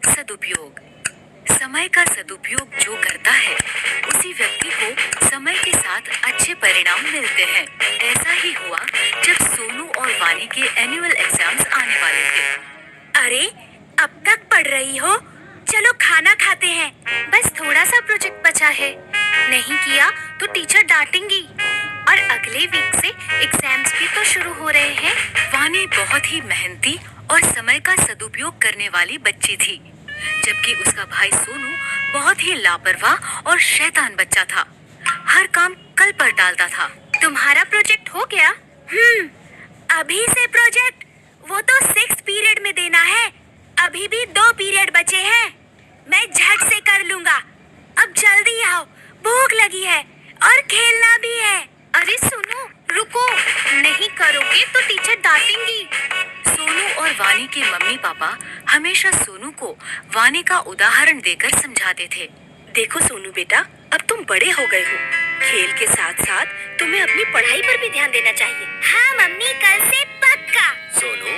सदुपयोग। समय का सदुपयोग जो करता है उसी व्यक्ति को समय के साथ अच्छे परिणाम मिलते हैं। ऐसा ही हुआ जब सोनू और वानी के एनुअल एग्जाम्स आने वाले थे। अरे, अब तक पढ़ रही हो? चलो खाना खाते हैं। बस थोड़ा सा प्रोजेक्ट बचा है। नहीं किया तो टीचर डांटेंगी। और अगले वीक से एग्जाम्स भी तो शुरू हो रहे हैं। वानी बहुत ही मेहनती और समय का सदुपयोग करने वाली बच्ची थी, जबकि उसका भाई सोनू बहुत ही लापरवाह और शैतान बच्चा था। हर काम कल पर टालता था। तुम्हारा प्रोजेक्ट हो गया? अभी से प्रोजेक्ट? वो तो 6th पीरियड में देना है। अभी भी 2 पीरियड बचे हैं। मैं झट से कर लूंगा। अब जल्दी आओ, भूख लगी है और खेलना भी है। अरे सुनो, रुको। नहीं करोगे तो टीचर डांटेंगी। सोनू और वानी के मम्मी पापा हमेशा सोनू को वानी का उदाहरण देकर समझाते थे। देखो सोनू बेटा, अब तुम बड़े हो गए हो। खेल के साथ साथ तुम्हें अपनी पढ़ाई पर भी ध्यान देना चाहिए। हाँ मम्मी, कल से पक्का। सोनू,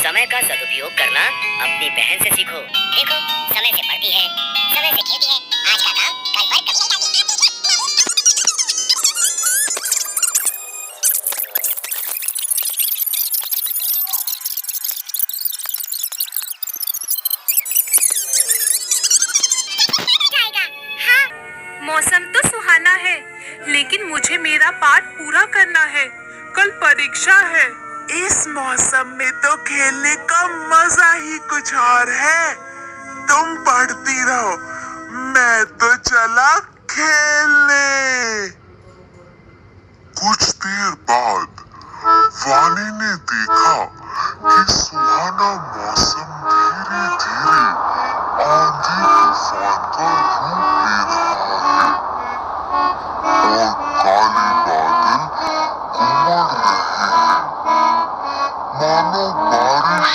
समय का सदुपयोग करना अपनी बहन से सीखो। देखो, समय से पढ़ती है, समय से खेलती है। आज का काम कल पर कभी नहीं टालती। मौसम तो सुहाना है, लेकिन मुझे मेरा पाठ पूरा करना है। कल परीक्षा है। इस मौसम में तो खेलने का मजा ही कुछ और है। तुम पढ़ती रहो, मैं तो चला खेलने। कुछ देर बाद वानी ने देखा कि सुहाना मौसम धीरे धीरे आंधी तूफान का रूप ले रहा है और काले बादल उमड़ रहे हैं, मानो बारिश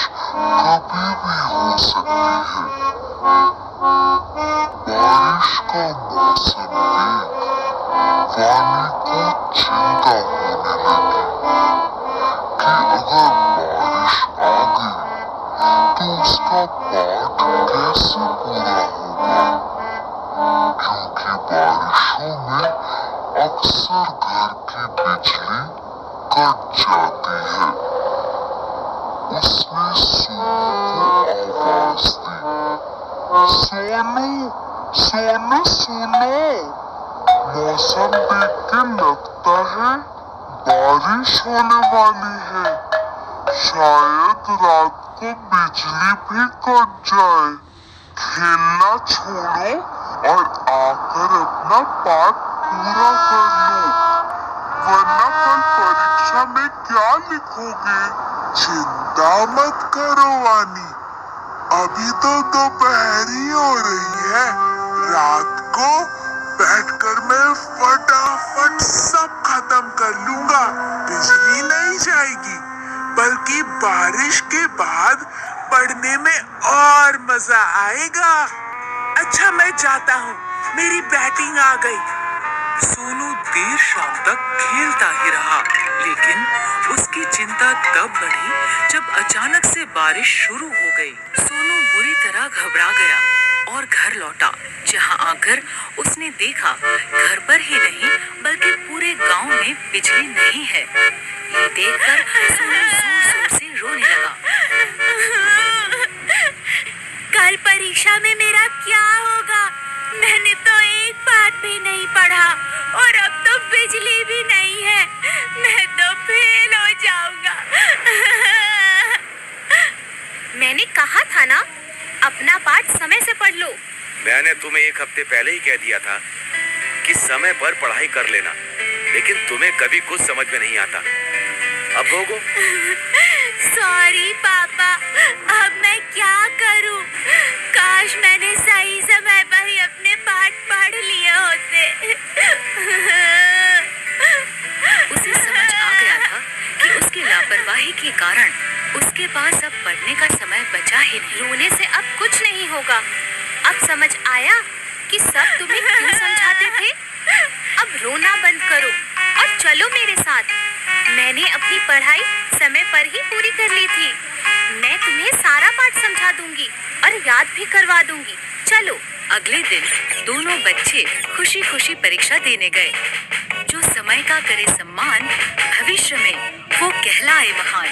कभी भी हो सकती है। बारिश का मौसम देख वानी को चिंता होने लगी कि अगर बारिश आ गई तो उसका पाठ कैसे पूरा होगा, क्योंकि बारिशों में अक्सर घर की बिजली कट जाती है। उसने सोनू को आवाज दी, सोनू, सोनू सुनो, मौसम देख के लगता है बारिश होने वाली है। शायद रात को बिजली भी कट जाए। खेलना छोड़ो और आकर अपना पाठ पूरा कर लो, वरना कल परीक्षा में क्या लिखोगे? चिंता मत करो वानी, अभी तो दोपहर ही हो रही है। रात को बैठकर मैं फटाफट सब खत्म कर लूंगा। बिजली नहीं जाएगी, बल्कि बारिश के बाद पढ़ने में और मजा आएगा। अच्छा, मैं जाता हूँ, मेरी बैटिंग आ गई। सोनू देर शाम तक खेलता ही रहा, लेकिन उसकी चिंता तब बढ़ी जब अचानक से बारिश शुरू हो गई। सोनू बुरी तरह घबरा गया और घर लौटा, जहां आकर उसने देखा घर पर ही नहीं बल्कि पूरे गांव में बिजली नहीं है। ये देखकर सोनू जोर जोर से रोने लगा। कल परीक्षा में मेरा क्या होगा? मैंने तो एक पाठ भी नहीं पढ़ा और अब तो बिजली भी नहीं है। मैं तो फेल हो जाऊंगा। मैंने कहा था ना, अपना पाठ समय से पढ़ लो। मैंने तुम्हें 1 हफ्ते पहले ही कह दिया था कि समय पर पढ़ाई कर लेना, लेकिन तुम्हें कभी कुछ समझ में नहीं आता। अब भोगो। सॉरी पापा, अब मैं क्या करूं? काश मैंने सही समय पर ही अपने पाठ पढ़ लिए होते। उसे समझ आ गया था कि उसकी लापरवाही के कारण उसके पास अब पढ़ने का समय बचा ही नहीं। रोने से अब कुछ नहीं होगा। अब समझ आया कि सब तुम्हें क्यों समझाते थे। अब रोना बंद करो और चलो मेरे साथ। मैंने अपनी पढ़ाई समय पर ही पूरी कर ली थी। मैं तुम्हें सारा पाठ समझा दूंगी और याद भी करवा दूंगी। चलो। अगले दिन दोनों बच्चे खुशी खुशी परीक्षा देने गए। जो समय का करे सम्मान, भविष्य में वो कहलाए महान।